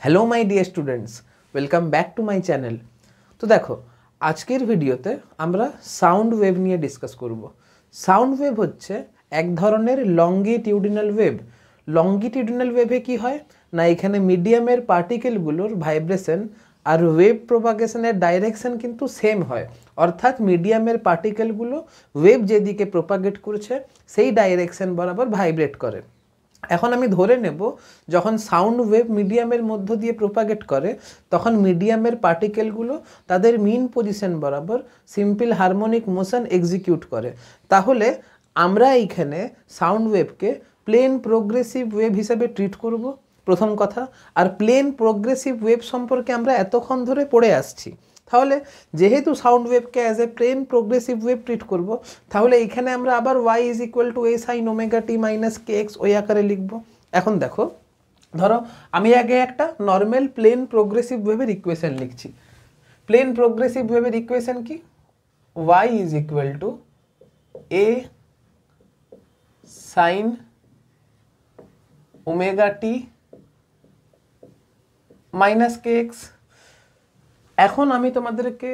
Hello my dear students, welcome back to my channel. তো দেখো, আজকের ভিডিওতে আমরা সাউন্ড ওয়েভ নিয়ে ডিসকাস করব। সাউন্ড ওয়েভ হচ্ছে এক ধরনের লঙ্গিটিউডিনাল ওয়েভ। লঙ্গিটিউডিনাল ওয়েভে কি হয় না, এখানে মিডিয়ামের পার্টিকেলগুলোর ভাইব্রেশন আর ওয়েভ প্রোপাগেশনের ডাইরেকশন কিন্তু সেম হয়, অর্থাৎ মিডিয়ামের পার্টিকেলগুলো ওয়েভ যেদিকে প্রোপাগেট করছে সেই ডাইরেকশন বরাবর ভাইব্রেট করে। এখন আমি ধরে নেব যখন সাউন্ড ওয়েভ মিডিয়ামের মধ্য দিয়ে প্রোপাগেট করে তখন মিডিয়ামের পার্টিকেলগুলো তাদের মিন পজিশন বরাবর সিম্পল হারমোনিক মোশন এক্সিকিউট করে। তাহলে আমরা এইখানে সাউন্ড ওয়েভকে প্লেন প্রোগ্রেসিভ ওয়েভ হিসেবে ট্রিট করব, প্রথম কথা। আর প্লেন প্রোগ্রেসিভ ওয়েভ সম্পর্কে আমরা এতক্ষণ ধরে পড়ে আসছি। তাহলে যেহেতু সাউন্ড ওয়েভকে as a plane progressive wave treat করব, তাহলে এইখানে আমরা আবার y is equal to a sin omega T minus K X ওই আকারে লিখব। এখন দেখো, ধরো আমি আগে একটা নর্মাল প্লেন প্রোগ্রেসিভ ওয়েভের ইকুয়েশন লিখছি। প্লেন প্রোগ্রেসিভ ওয়েভের ইকুয়েশন কি? y is equal to a sin omega T minus K X. এখন আমি তোমাদেরকে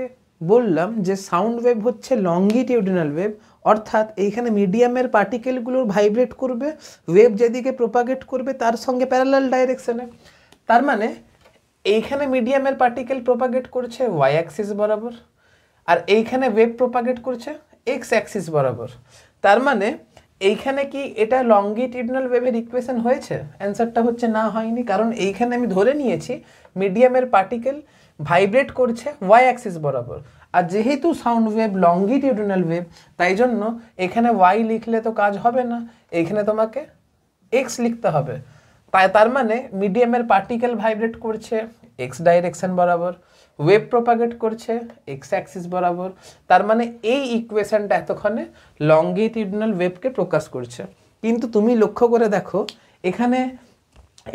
বললাম যে সাউন্ড ওয়েভ হচ্ছে লঙ্গিটিউডিনাল ওয়েভ, অর্থাৎ এইখানে মিডিয়ামের পার্টিকেলগুলো ভাইব্রেট করবে, ওয়েভ যেদিকে প্রোপাগেট করবে তার সঙ্গে প্যারালাল ডাইরেকশনে। তার মানে এইখানে মিডিয়ামের পার্টিকেল প্রোপাগেট করছে ওয়াই অ্যাক্সিস বরাবর, আর এইখানে ওয়েভ প্রোপাগেট করছে এক্স অ্যাক্সিস বরাবর। তার মানে এইখানে কি এটা লঙ্গিটিউডিনাল ওয়েভের ইকুয়েশন হয়েছে? অ্যান্সারটা হচ্ছে না, হয়নি। কারণ এইখানে আমি ধরে নিয়েছি মিডিয়ামের পার্টিকেল ভাইব্রেট করছে ওয়াই অ্যাক্সিস বরাবর, আর যেহেতু সাউন্ড ওয়েভ লঙ্গিটিউডিনাল ওয়েভ তাই জন্য এখানে ওয়াই লিখলে তো কাজ হবে না, এইখানে তোমাকে এক্স লিখতে হবে। তার মানে মিডিয়ামের পার্টিকেল ভাইব্রেট করছে এক্স ডাইরেকশন বরাবর, ওয়েভ প্রোপাগেট করছে এক্স অ্যাক্সিস বরাবর। তার মানে এই ইকুয়েশনটা এতক্ষণে লঙ্গিটিউডিনাল ওয়েভকে প্রকাশ করছে। কিন্তু তুমি লক্ষ্য করে দেখো, এখানে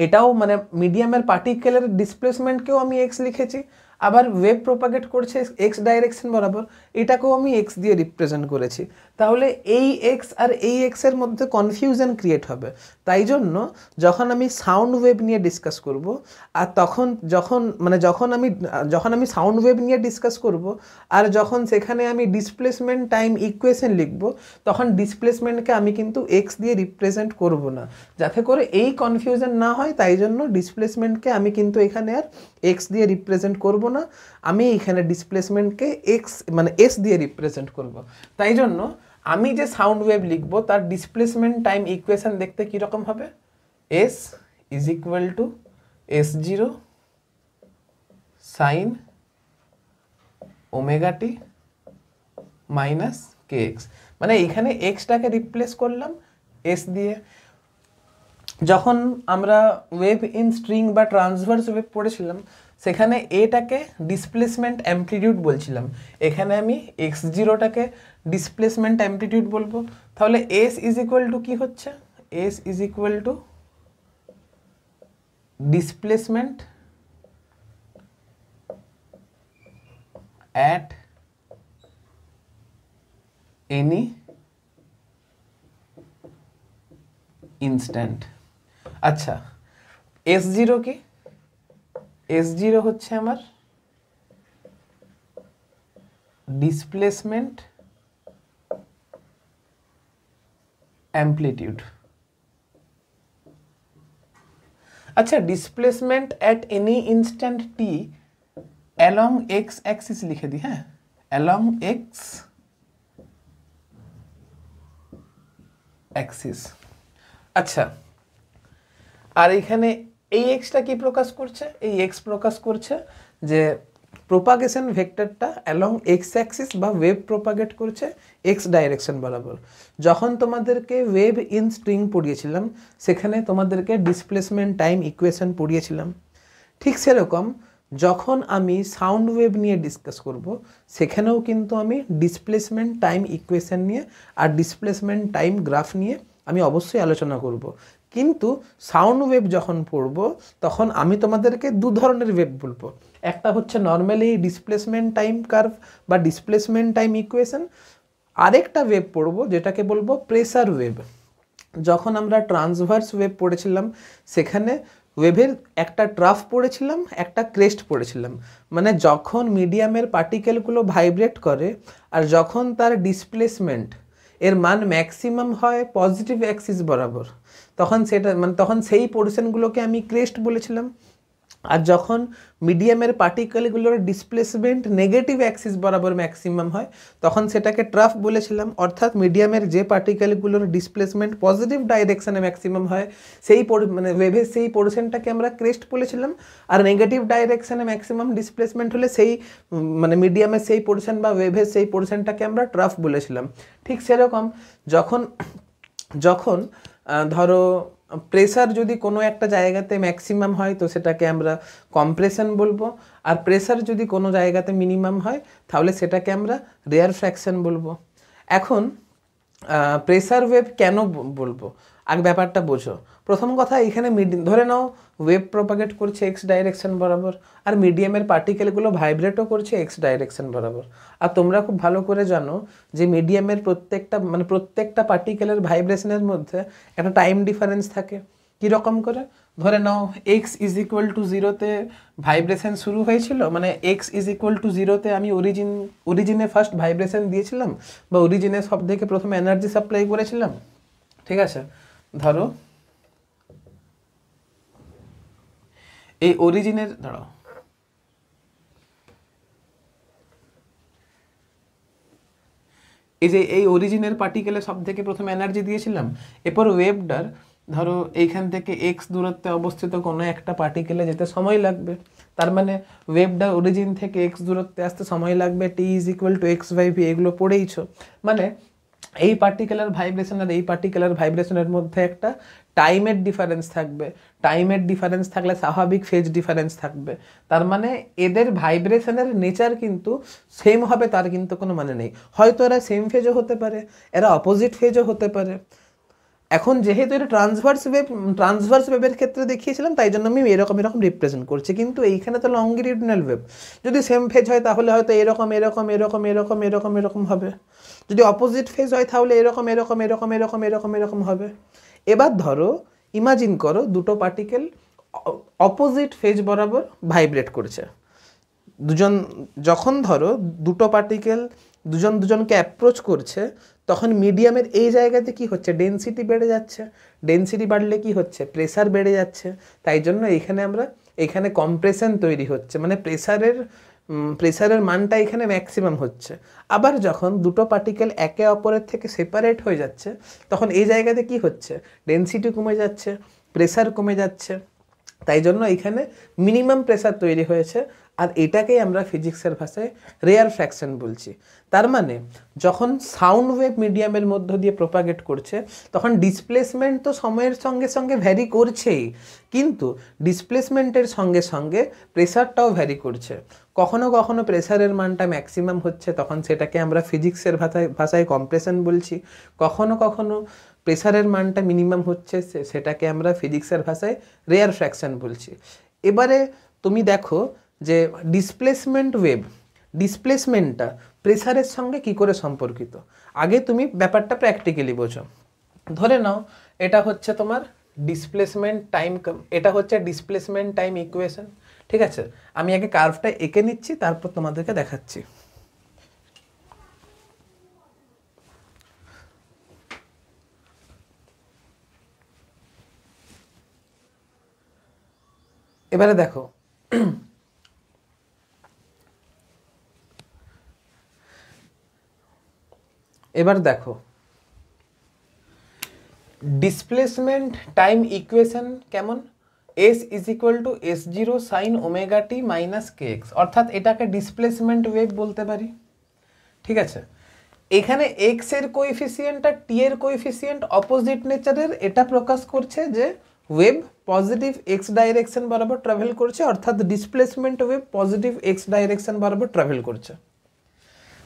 এটাও মানে মিডিয়ামের পার্টিকেলের ডিসপ্লেসমেন্টকেও আমি এক্স লিখেছি, আবার ওয়েভ প্রোপাগেট করছে এক্স ডাইরেকশন বরাবর, এটাকেও আমি এক্স দিয়ে রিপ্রেজেন্ট করেছি। তাহলে এই এক্স আর এই এক্সের মধ্যে কনফিউশন ক্রিয়েট হবে। তাই জন্য যখন আমি সাউন্ড ওয়েভ নিয়ে ডিসকাস করব, আর যখন আমি সাউন্ড ওয়েভ নিয়ে ডিসকাস করব আর যখন সেখানে আমি ডিসপ্লেসমেন্ট টাইম ইকুয়েশন লিখব, তখন ডিসপ্লেসমেন্টকে আমি কিন্তু এক্স দিয়ে রিপ্রেজেন্ট করব না, যাতে করে এই কনফিউশন না হয়। তাই জন্য ডিসপ্লেসমেন্টকে আমি কিন্তু এখানে আর এক্স দিয়ে রিপ্রেজেন্ট করব না, আমি এখানে ডিসপ্লেসমেন্টকে এক্স মানে এস দিয়ে রিপ্রেজেন্ট করব। তাই জন্য আমি যে সাউন্ড ওয়েভ লিখব তার ডিসপ্লেসমেন্ট টাইম ইকুয়েশন দেখতে কীরকম হবে? S is equal two S zero sign omega T minus K x. মানে এইখানে এক্সটাকে রিপ্লেস করলাম এস দিয়ে। যখন আমরা ওয়েভ ইন স্ট্রিং বা ট্রান্সভার্স ওয়েভ পড়েছিলাম সেখানে এটাকে ডিসপ্লেসমেন্ট অ্যামপ্লিটিউড বলছিলাম, এখানে আমি এক্স জিরোটাকে ডিসপ্লেসমেন্ট অ্যামপ্লিটিউড বলবো। তাহলে এস ইজ ইকুয়াল টু কী হচ্ছে? S is equal two displacement at any instant. আচ্ছা, এস জিরো কি? এস জিরো হচ্ছে আমার ডিসপ্লেসমেন্ট অ্যামপ্লিটিউড। আচ্ছা, displacement at any instant T along x Axis লিখে দিই। হ্যাঁ, অ্যালং এক্স অ্যাক্সিস। আচ্ছা, আর এখানে এই এক্সটা কি প্রকাশ করছে? এই এক্স প্রকাশ করছে যে প্রোপাগেশন ভেক্টরটা অ্যালং এক্স অ্যাক্সিস বা ওয়েভ প্রোপাগেট করছে এক্স ডাইরেকশন বরাবর। যখন তোমাদেরকে ওয়েভ ইন স্ট্রিং পড়িয়েছিলাম সেখানে তোমাদেরকে ডিসপ্লেসমেন্ট টাইম ইকুয়েশন পড়িয়েছিলাম। ঠিক সেরকম যখন আমি সাউন্ড ওয়েভ নিয়ে ডিসকাস করব সেখানেও কিন্তু আমি ডিসপ্লেসমেন্ট টাইম ইকুয়েশন নিয়ে আর ডিসপ্লেসমেন্ট টাইম গ্রাফ নিয়ে আমি অবশ্যই আলোচনা করব। কিন্তু সাউন্ড ওয়েভ যখন পড়ব তখন আমি তোমাদেরকে দু ধরনের ওয়েভ বলবো। একটা হচ্ছে নর্মালি ডিসপ্লেসমেন্ট টাইম কার্ভ বা ডিসপ্লেসমেন্ট টাইম ইকুয়েশন, আরেকটা ওয়েভ পড়বো যেটাকে বলবো প্রেসার ওয়েভ। যখন আমরা ট্রান্সভার্স ওয়েভ পড়েছিলাম সেখানে ওয়েভের একটা ট্রাফ পড়েছিলাম, একটা ক্রেস্ট পড়েছিলাম। মানে যখন মিডিয়ামের পার্টিকেলগুলো ভাইব্রেট করে আর যখন তার ডিসপ্লেসমেন্ট এর মান ম্যাক্সিমাম হয় পজিটিভ অ্যাক্সিস বরাবর, তখন সেটা মানে তখন সেই পোর্শনগুলোকে আমি ক্রেস্ট বলেছিলাম। আর যখন মিডিয়ামের পার্টিকেলগুলোর ডিসপ্লেসমেন্ট নেগেটিভ অ্যাক্সিস বরাবর ম্যাক্সিমাম হয়, তখন সেটাকে ট্রাফ বলেছিলাম। অর্থাৎ মিডিয়ামের যে পার্টিকেলগুলোর ডিসপ্লেসমেন্ট পজিটিভ ডাইরেকশানে ম্যাক্সিমাম হয় সেই মানে ওয়েভের সেই পোর্শনটাকে আমরা ক্রেস্ট বলেছিলাম। আর নেগেটিভ ডাইরেকশানে ম্যাক্সিমাম ডিসপ্লেসমেন্ট হলে সেই মানে মিডিয়ামের সেই পোর্শন বা ওয়েভের সেই পোর্শনটাকে আমরা ট্রাফ বলেছিলাম। ঠিক সেরকম যখন যখন ধরো প্রেসার যদি কোনো একটা জায়গাতে ম্যাক্সিমাম হয় তো সেটাকে আমরা কম্প্রেশন বলবো, আর প্রেসার যদি কোনো জায়গাতে মিনিমাম হয় তাহলে সেটাকে আমরা রেয়ার ফ্র্যাকশন বলবো। এখন প্রেসার ওয়েভ কেন বলবো, আগে ব্যাপারটা বোঝো। প্রথম কথা, এখানে ধরে নাও ওয়েভ প্রপাগেট করছে এক্স ডাইরেকশন বরাবর, আর মিডিয়ামের পার্টিকেলগুলো ভাইব্রেটও করছে এক্স ডাইরেকশন বরাবর। আর তোমরা খুব ভালো করে জানো যে মিডিয়ামের প্রত্যেকটা পার্টিকেলের ভাইব্রেশনের মধ্যে একটা টাইম ডিফারেন্স থাকে। কীরকম করে? ধরে নাও এক্স ইজ ইকুয়াল টু জিরোতে ভাইব্রেশন শুরু হয়েছিল, মানে এক্স ইজ ইকুয়াল টু জিরোতে আমি অরিজিনে ফার্স্ট ভাইব্রেশন দিয়েছিলাম বা অরিজিনে সব থেকে প্রথমে এনার্জি সাপ্লাই করেছিলাম। ঠিক আছে, ধরো এই অরিজিনের এই অরিজিনের পার্টিকেলে সব থেকে প্রথমে এনার্জি দিয়েছিলাম। এরপর ওয়েভটার ধরো এইখান থেকে এক্স দূরত্বে অবস্থিত কোনো একটা পার্টিকেলে যেতে সময় লাগবে, তার মানে ওয়েভটার অরিজিন থেকে এক্স দূরত্বে আসতে সময় লাগবে। T is equal to X by V, এগুলো পড়েইছো। মানে এই পার্টিকুলার ভাইব্রেশন আর এই পার্টিকুলার ভাইব্রেশনের মধ্যে একটা টাইমের ডিফারেন্স থাকবে। টাইমের ডিফারেন্স থাকলে স্বাভাবিক ফেজ ডিফারেন্স থাকবে। তার মানে এদের ভাইব্রেশনের নেচার কিন্তু সেম হবে তার কিন্তু কোনো মানে নেই। হয়তো এরা সেম ফেজও হতে পারে, এরা অপোজিট ফেজও হতে পারে। এখন যেহেতু এটা ট্রান্সভার্স ওয়েভের ক্ষেত্রে দেখিয়েছিলাম, তাই জন্য আমি এরকম রিপ্রেজেন্ট করছি। কিন্তু এইখানে তো লংগিটিউডিনাল ওয়েভ, যদি সেম ফেজ হয় তাহলে হয়তো এরকম হবে। যদি অপোজিট ফেজ হয় তাহলে এরকম হবে। এবার ধরো ইমাজিন করো দুটো পার্টিকেল অপোজিট ফেজ বরাবর ভাইব্রেট করছে। যখন ধরো দুটো পার্টিকেল দুজনকে অ্যাপ্রোচ করছে, তখন মিডিয়ামের এই জায়গাতে কি হচ্ছে? ডেনসিটি বেড়ে যাচ্ছে। ডেনসিটি বাড়লে কি হচ্ছে? প্রেসার বেড়ে যাচ্ছে। তাই জন্য এখানে কম্প্রেশন তৈরি হচ্ছে, মানে প্রেসারের মানটা এখানে ম্যাক্সিমাম হচ্ছে। আবার যখন দুটো পার্টিকেল একে অপরের থেকে সেপারেট হয়ে যাচ্ছে, তখন এই জায়গাতে কি হচ্ছে? ডেনসিটি কমে যাচ্ছে, প্রেসার কমে যাচ্ছে। তাই জন্য এখানে মিনিমাম প্রেসার তৈরি হয়েছে। আর এটাকেই আমরা ফিজিক্সের ভাষায় রেয়ার ফ্র্যাকশন বলছি। তার মানে যখন সাউন্ড ওয়েভ মিডিয়ামের মধ্য দিয়ে প্রপাগেট করছে, তখন ডিসপ্লেসমেন্ট তো সময়ের সঙ্গে সঙ্গে ভ্যারি করছেই, কিন্তু ডিসপ্লেসমেন্টের সঙ্গে সঙ্গে প্রেসারটাও ভ্যারি করছে। কখনো কখনো প্রেসারের মানটা ম্যাক্সিমাম হচ্ছে, তখন সেটাকে আমরা ফিজিক্সের ভাষায় কম্প্রেশন বলছি। কখনো কখনো প্রেসারের মানটা মিনিমাম হচ্ছে, সেটাকে আমরা ফিজিক্সের ভাষায় রেয়ার ফ্র্যাকশন বলছি। এবারে তুমি দেখো যে ডিসপ্লেসমেন্টটা প্রেসারের সঙ্গে কি করে সম্পর্কিত। আগে তুমি ব্যাপারটা প্র্যাকটিক্যালি বোঝো। ধরে নাও এটা হচ্ছে তোমার ডিসপ্লেসমেন্ট টাইম ইকুয়েশন। ঠিক আছে, আমি আগে কার্ভটা এঁকে নিচ্ছি, তারপর তোমাদেরকে দেখাচ্ছি। এবারে দেখো, ডিসপ্লেসমেন্ট টাইম ইকুয়েশন কেমন? S is equal to S0 sine omega T minus KX, অর্থাৎ এটাকে ডিসপ্লেসমেন্ট ওয়েভ বলতে পারি। ঠিক আছে, এখানে এক্স এর কোএফিসিয়েন্ট আর টি এর কোএফিসিয়েন্ট অপোজিট নেচারের, এটা প্রকাশ করছে যে ওয়েভ পজিটিভ এক্স ডাইরেকশন বরাবর ট্রাভেল করছে, অর্থাৎ displacement wave positive x direction বরাবর ট্রাভেল করছে।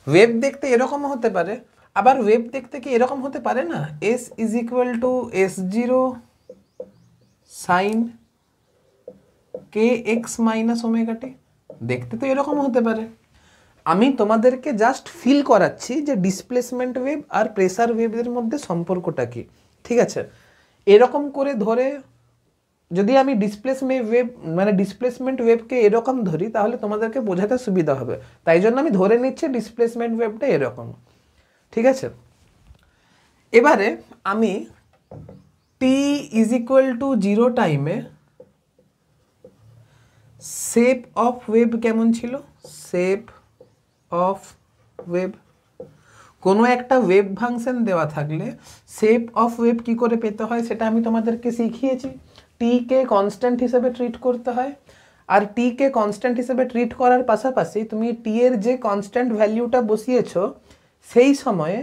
ওয়েভ দেখতে এরকম হতে পারে, আবার ওয়েভ দেখতে কি এরকম হতে পারে না? S is equal to S0 sine KX minus omega t, দেখতে তো এরকম হতে পারে। আমি তোমাদেরকে জাস্ট ফিল করাচ্ছি যে ডিসপ্লেসমেন্ট ওয়েভ আর প্রেসার ওয়েভের মধ্যে সম্পর্কটা কি। ঠিক আছে, এরকম করে ধরে যদি আমি ডিসপ্লেসমেন্ট ওয়েভকে এরকম ধরি তাহলে তোমাদেরকে বোঝাতে সুবিধা হবে, তাই জন্য আমি ধরে নিচ্ছি ডিসপ্লেসমেন্ট ওয়েভটা এরকম। ঠিক আছে, এবারে আমি টি ইজ ইকুয়াল টু 0 টাইমে শেপ অফ ওয়েভ কেমন ছিল, শেপ অফ ওয়েভ, কোনো একটা ওয়েভ ফাংশন দেওয়া থাকলে শেপ অফ ওয়েভ কী করে পেতে হয় সেটা আমি তোমাদেরকে শিখিয়েছি। টিকে কনস্ট্যান্ট হিসেবে ট্রিট করতে হয়, আর টিকে কনস্ট্যান্ট হিসেবে ট্রিট করার পাশাপাশি তুমি টি এর যে কনস্ট্যান্ট ভ্যালিউটা বসিয়েছো সেই সময়ে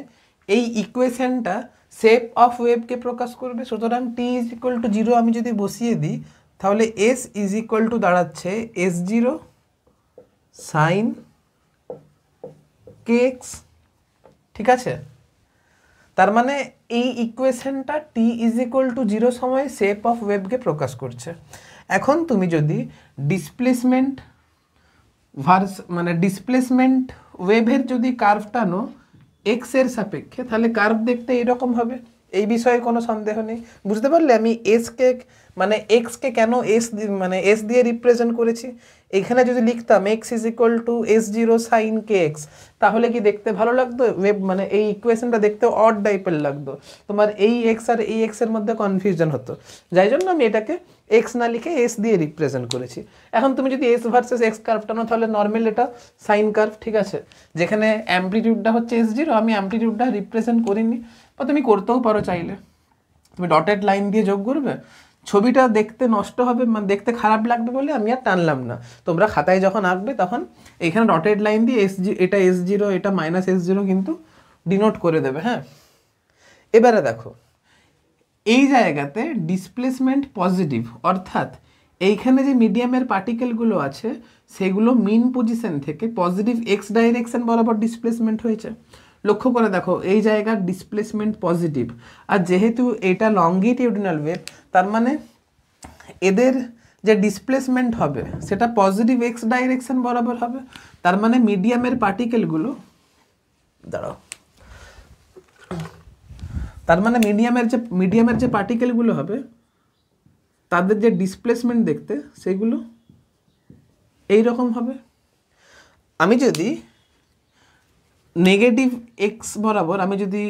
এই ইকুয়েশনটা শেপ অফ ওয়েভকে প্রকাশ করবে। সুতরাং টি ইজ ইকুয়াল টু 0 আমি যদি বসিয়ে দিই তাহলে এস ইজ ইকুয়াল টু দাঁড়াচ্ছে S0 সাইন kx। ঠিক আছে, তার মানে এই ইকুয়েশনটা টি ইজ ইকুয়াল টু 0 সময়ে শেপ অফ ওয়েভকে প্রকাশ করছে। এখন তুমি যদি ডিসপ্লেসমেন্ট ডিসপ্লেসমেন্ট ওয়েভের যদি কার্ভ টানো এক্স এর সাপেক্ষে তাহলে কার্ভ দেখতে এরকম হবে, এই বিষয়ে কোনো সন্দেহ নেই। বুঝতে পারলে আমি এসকে এক্সকে কেন এস দিয়ে রিপ্রেজেন্ট করেছি। এখানে যদি লিখতাম x is equal to S0 sine kx তাহলে কি দেখতে ভালো লাগতো, ওয়েভ এই ইকুয়েশনটা দেখতে অড টাইপের লাগতো, তোমার এই এক্স আর এই এক্স এর মধ্যে কনফিউশন হতো, যাই জন্য আমি এটাকে এক্স না লিখে এস দিয়ে রিপ্রেজেন্ট করেছি। এখন তুমি যদি এস ভার্সেস এক্স কার্ভ টানো তাহলে নর্মাল এটা সাইন কার্ভ। ঠিক আছে, যেখানে অ্যাম্পলিটিউডটা হচ্ছে S0 আমি অ্যাম্পলিটিউডটা রিপ্রেজেন্ট করিনি, বা তুমি করতেও পারো চাইলে, তুমি ডটেড লাইন দিয়ে যোগ করবে, ছবিটা দেখতে নষ্ট হবে দেখতে খারাপ লাগবে বলে আমি আর টানলাম না। তোমরা খাতায় যখন আঁকবে তখন এইখানে ডটেড লাইন দিয়ে এটা S0 এটা -S0 কিন্তু ডিনোট করে দেবে। হ্যাঁ, এবারে দেখো এই জায়গাতে ডিসপ্লেসমেন্ট পজিটিভ, অর্থাৎ এইখানে যে মিডিয়ামের পার্টিকেলগুলো আছে সেগুলো মিন পজিশন থেকে পজিটিভ এক্স ডাইরেকশন বরাবর ডিসপ্লেসমেন্ট হয়েছে। লক্ষ্য করে দেখো এই জায়গার ডিসপ্লেসমেন্ট পজিটিভ, আর যেহেতু এটা লঙ্গিটিউডিনাল ওয়েভ তার মানে এদের যে ডিসপ্লেসমেন্ট হবে সেটা পজিটিভ এক্স ডাইরেকশন বরাবর হবে। তার মানে মিডিয়ামের পার্টিকেলগুলো মিডিয়ামের যে পার্টিকেলগুলো হবে তাদের যে ডিসপ্লেসমেন্ট দেখতে সেগুলো এই রকম হবে। আমি যদি নেগেটিভ এক্স বরাবর আমি যদি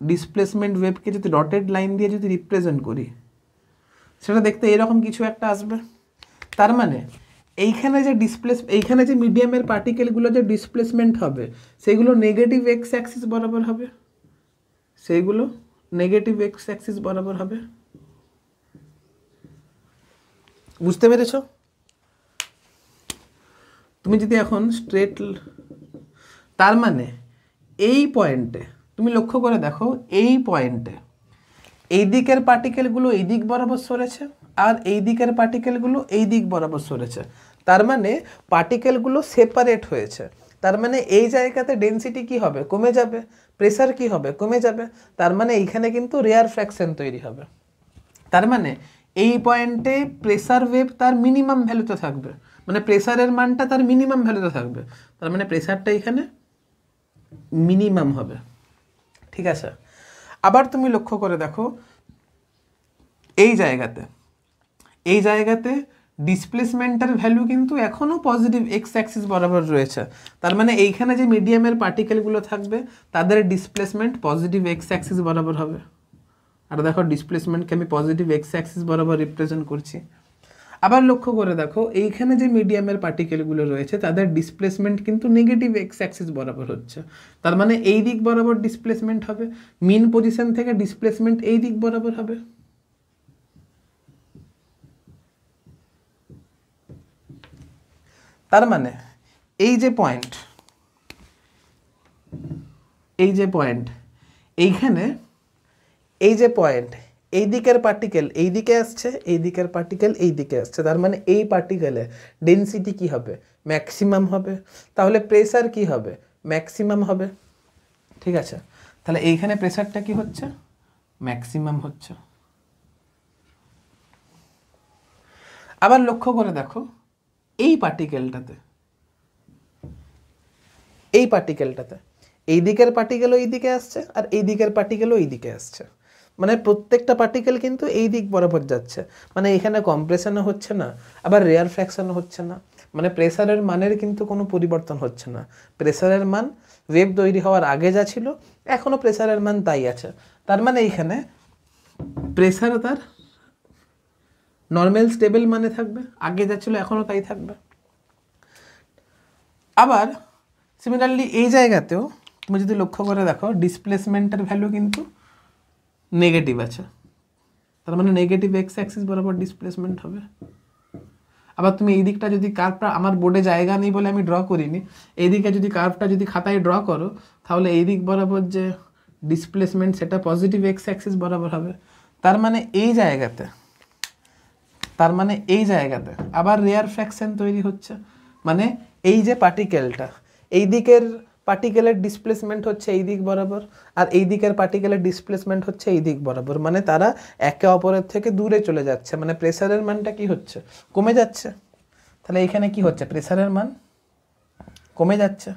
ডিসপ্লেসমেন্ট ওয়েভকে যদি ডটেড লাইন দিয়ে যদি রিপ্রেজেন্ট করি সেটা দেখতে এরকম কিছু একটা আসবে। তার মানে এইখানে যে মিডিয়ামের পার্টিকেলগুলো যে ডিসপ্লেসমেন্ট হবে সেগুলো নেগেটিভ এক্স অ্যাক্সিস বরাবর হবে, বুঝতে পেরেছো? তুমি যদি এখন স্ট্রেট, তার মানে এই পয়েন্টে তুমি লক্ষ্য করে দেখো এই পয়েন্টে এই দিকের পার্টিকেলগুলো এই দিক বরাবর সরেছে আর এই দিকের পার্টিকেলগুলো এই দিক বরাবর সরেছে, তার মানে পার্টিকেলগুলো সেপারেট হয়েছে। তার মানে এই জায়গাতে ডেনসিটি কি হবে, কমে যাবে, প্রেসার কি হবে, কমে যাবে। তার মানে এইখানে কিন্তু রেয়ার ফ্র্যাকশন তৈরি হবে। তার মানে এই পয়েন্টে প্রেসার ওয়েভ তার মিনিমাম ভ্যালুতে থাকবে, মানে প্রেসারের মানটা তার মিনিমাম ভ্যালুতে থাকবে, তার মানে প্রেসারটা এখানে মিনিমাম হবে। ঠিক আছে, আবার তুমি লক্ষ্য করে দেখো এই জায়গাতে ডিসপ্লেসমেন্টের ভ্যালু কিন্তু এখনও পজিটিভ এক্স অ্যাক্সিস বরাবর রয়েছে। তার মানে এইখানে যে মিডিয়ামের পার্টিকেলগুলো থাকবে তাদের ডিসপ্লেসমেন্ট পজিটিভ এক্স অ্যাক্সিস বরাবর হবে। আর দেখো ডিসপ্লেসমেন্টকে আমি পজিটিভ এক্স অ্যাক্সিস বরাবর রিপ্রেজেন্ট করছি। আবার লক্ষ্য করে দেখো এইখানে যে মিডিয়ামের পার্টিকেলগুলো রয়েছে তাদের ডিসপ্লেসমেন্ট কিন্তু নেগেটিভ এক্স অ্যাক্সিস বরাবর হচ্ছে। তার মানে এই দিক বরাবর ডিসপ্লেসমেন্ট হবে, মিন পজিশন থেকে ডিসপ্লেসমেন্ট এই দিক বরাবর হবে। তার মানে এই যে পয়েন্ট এইখানে এই যে পয়েন্ট এই দিকের পার্টিকেল এই দিকে আসছে, এই দিকের পার্টিকেল এই দিকে আসছে, তার মানে এই পার্টিকেলের ডেনসিটি কি হবে, ম্যাক্সিমাম হবে। তাহলে প্রেসার কি হবে, ম্যাক্সিমাম হবে। ঠিক আছে, তাহলে এইখানে প্রেসারটা কি হচ্ছে, ম্যাক্সিমাম হচ্ছে। আবার লক্ষ্য করে দেখো এই পার্টিকেলটাতে এই দিকের পার্টিকেলও এই দিকে আসছে আর এই দিকের পার্টিকেলও এই দিকে আসছে, মানে প্রত্যেকটা পার্টিকেল কিন্তু এই দিক বরাবর যাচ্ছে, মানে এখানে কম্প্রেশনও হচ্ছে না, আবার রেয়ার ফ্র্যাকশনও হচ্ছে না, মানে প্রেসারের মানের কিন্তু কোনো পরিবর্তন হচ্ছে না। প্রেসারের মান ওয়েভ তৈরি হওয়ার আগে যা ছিল এখনও প্রেসারের মান তাই আছে। তার মানে এইখানে প্রেসার তার নর্মাল স্টেবল মানে থাকবে, আগে যা ছিল এখনও তাই থাকবে। আবার সিমিলারলি এই জায়গাতেও তুমি যদি লক্ষ্য করে দেখো ডিসপ্লেসমেন্টের ভ্যালু কিন্তু নেগেটিভ আছে, তার মানে নেগেটিভ এক্স অ্যাক্সিস বরাবর ডিসপ্লেসমেন্ট হবে। আবার তুমি এই দিকটা যদি কার্ভটা, আমার বোর্ডে জায়গা নেই বলে আমি ড্র করিনি, এই দিকে যদি কার্ভটা যদি খাতায় ড্র করো তাহলে এই দিক বরাবর যে ডিসপ্লেসমেন্ট সেটা পজিটিভ এক্স অ্যাক্সিস বরাবর হবে। তার মানে এই জায়গাতে আবার রেয়ার ফ্র্যাকশন তৈরি হচ্ছে, মানে এই যে পার্টিকেলটা, এই দিকের পার্টিকেলের ডিসপ্লেসমেন্ট হচ্ছে এই দিক বরাবর, আর এই দিকের পার্টিকেলের ডিসপ্লেসমেন্ট হচ্ছে এই দিক বরাবর, মানে তারা একে অপরের থেকে দূরে চলে যাচ্ছে, মানে প্রেসারের মানটা কি হচ্ছে, কমে যাচ্ছে। তাহলে এখানে কি হচ্ছে, প্রেসারের মান কমে যাচ্ছে,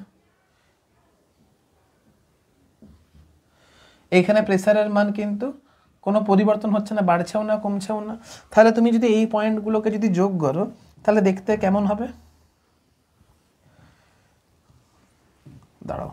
এইখানে প্রেসারের মান কিন্তু কোনো পরিবর্তন হচ্ছে না, বাড়ছেও না কমছেও না। তাহলে তুমি যদি এই পয়েন্টগুলোকে যদি যোগ করো তাহলে দেখতে কেমন হবে, দাঁড়াও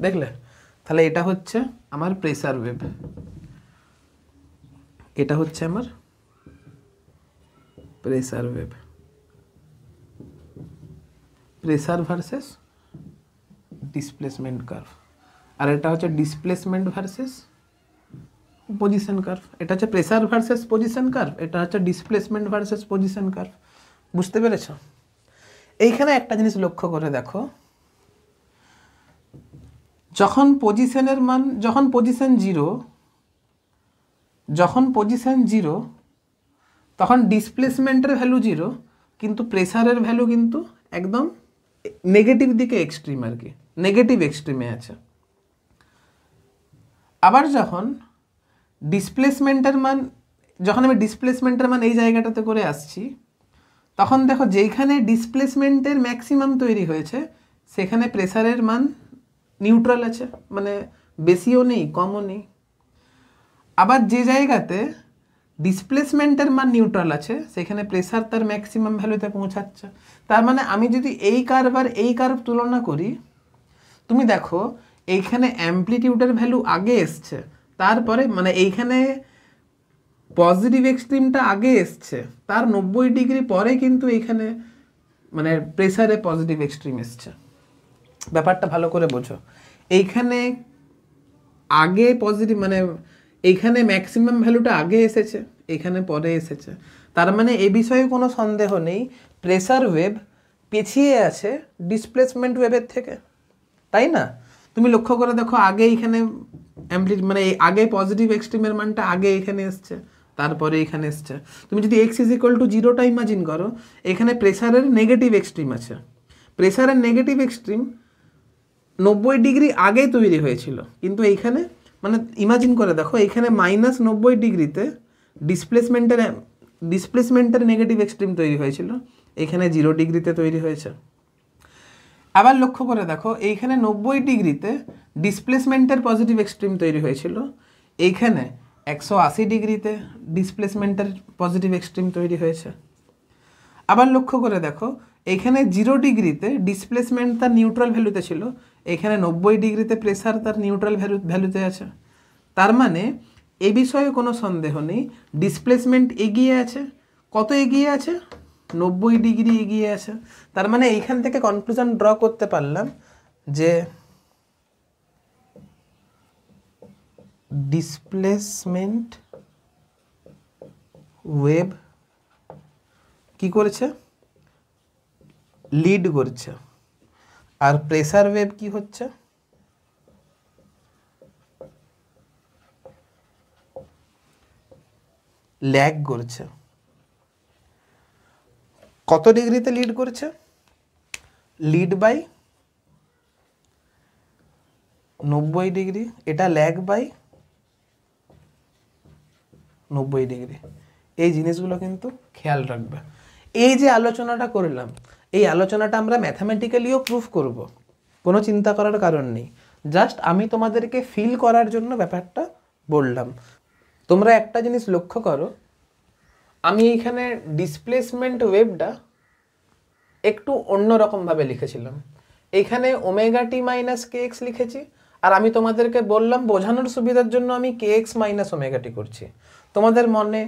দেখলে, তাহলে এটা হচ্ছে আমার প্রেসার ওয়েভ, এটা হচ্ছে আমার pressure wave, pressure versus displacement curve, আর এটা হচ্ছে ডিসপ্লেসমেন্ট ভার্সেস পজিশন কার্ভ। এটা হচ্ছে প্রেসার ভার্সেস পজিশন কার্ভ, এটা হচ্ছে ডিসপ্লেসমেন্ট ভার্সেস পজিশন কার্ভ। বুঝতে পেরেছ? এইখানে একটা জিনিস লক্ষ্য করে দেখো, যখন পজিশন জিরো তখন ডিসপ্লেসমেন্টের ভ্যালু জিরো, কিন্তু প্রেসারের ভ্যালু কিন্তু একদম নেগেটিভ দিকে এক্সট্রিম, আর কি নেগেটিভ এক্সট্রিমে আছে। আবার যখন আমি ডিসপ্লেসমেন্টের মান এই জায়গাটাতে করে আসছি, তখন দেখো যেইখানে ডিসপ্লেসমেন্টের ম্যাক্সিমাম তৈরি হয়েছে সেখানে প্রেসারের মান নিউট্রাল আছে, মানে বেশিও নেই কমও নেই। আবার যে জায়গাতে ডিসপ্লেসমেন্টের মান নিউট্রাল আছে সেখানে প্রেসার তার ম্যাক্সিমাম ভ্যালুতে পৌঁছাচ্ছে। তার মানে আমি যদি এই কার্ভ আর এই কার্ভ তুলনা করি, তুমি দেখো এইখানে অ্যামপ্লিটিউডের ভ্যালু আগে এসছে, তারপরে মানে এইখানে পজিটিভ এক্সট্রিমটা আগে এসছে, তার 90 ডিগ্রি পরে কিন্তু এইখানে মানে প্রেসারে পজিটিভ এক্সট্রিম এসছে। ব্যাপারটা ভালো করে বোঝো, এইখানে আগে পজিটিভ মানে এইখানে ম্যাক্সিমাম ভ্যালুটা আগে এসেছে, এইখানে পরে এসেছে। তার মানে এ বিষয়ে কোনো সন্দেহ নেই, প্রেসার ওয়েভ পিছিয়ে আছে ডিসপ্লেসমেন্ট ওয়েভের থেকে, তাই না? তুমি লক্ষ্য করে দেখো আগে এইখানে মানে আগে পজিটিভ এক্সট্রিমের মানটা আগে এখানে এসছে, তারপরে এখানে এসছে। তুমি যদি x = 0টা ইমাজিন করো, এখানে প্রেসারের নেগেটিভ এক্সট্রিম আছে, প্রেসারের নেগেটিভ এক্সট্রিম 90 ডিগ্রি আগে তৈরি হয়েছিল, কিন্তু এইখানে মানে ইমাজিন করে দেখো এখানে -90 ডিগ্রিতে ডিসপ্লেসমেন্টের নেগেটিভ এক্সট্রিম তৈরি হয়েছিল, এখানে 0 ডিগ্রিতে তৈরি হয়েছে। আবার লক্ষ্য করে দেখো এইখানে 90 ডিগ্রিতে ডিসপ্লেসমেন্টের পজিটিভ এক্সট্রিম তৈরি হয়েছিল, এইখানে 180 ডিগ্রিতে ডিসপ্লেসমেন্টের পজিটিভ এক্সট্রিম তৈরি হয়েছে। আবার লক্ষ্য করে দেখো এখানে 0 ডিগ্রিতে ডিসপ্লেসমেন্ট তার নিউট্রাল ভ্যালুতে ছিল, এখানে 90 ডিগ্রিতে প্রেসার তার নিউট্রাল ভ্যালুতে আছে। তার মানে এ বিষয়ে কোনো সন্দেহ নেই, ডিসপ্লেসমেন্ট এগিয়ে আছে। কত এগিয়ে আছে? 90 ডিগ্রি এগিয়ে আছে। তার মানে এইখান থেকে কনক্লুশন ড্র করতে পারলাম যে ডিসপ্লেসমেন্ট ওয়েভ কি করেছে? লিড করছে। আর প্রেসার ওয়েভ কি হচ্ছে? ল্যাগ করছে। কত ডিগ্রিতে লিড করছে? লিড বাই 90 ডিগ্রি, এটা ল্যাগ বাই 90 ডিগ্রি। এই জিনিসগুলো কিন্তু খেয়াল রাখবে। এই যে আলোচনাটা করলাম, এই আলোচনাটা আমরা ম্যাথামেটিক্যালিও প্রুফ করব, কোনো চিন্তা করার কারণ নেই। জাস্ট আমি তোমাদেরকে ফিল করার জন্য ব্যাপারটা বললাম। তোমরা একটা জিনিস লক্ষ্য করো, আমি এইখানে ডিসপ্লেসমেন্ট ওয়েভটা একটু অন্যরকমভাবে লিখেছিলাম। এইখানে ওমেগা টি মাইনাস কে এক্স লিখেছি, আর আমি তোমাদেরকে বললাম বোঝানোর সুবিধার জন্য আমি কে এক্স মাইনাস ওমেগা টি করছি। তোমাদের মনে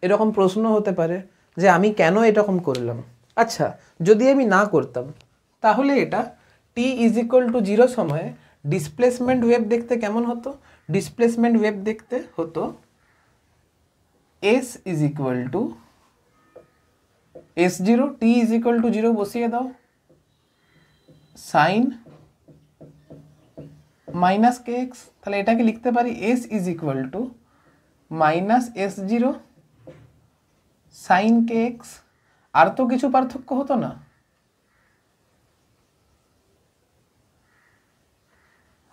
এরকম প্রশ্ন হতে পারে যে আমি কেন এরকম করলাম। আচ্ছা, যদি আমি না করতাম তাহলে এটা টি ইজ ইকুয়াল টু 0 সময়ে ডিসপ্লেসমেন্ট ওয়েভ দেখতে কেমন হতো? ডিসপ্লেসমেন্ট ওয়েভ দেখতে হতো S is equal to S0, t is equal to 0 বসিয়ে দাও, সাইন মাইনাস কে এক্স। তাহলে এটাকে লিখতে পারি S is equal to minus S0 sine k x. আর তো কিছু পার্থক্য হতো না,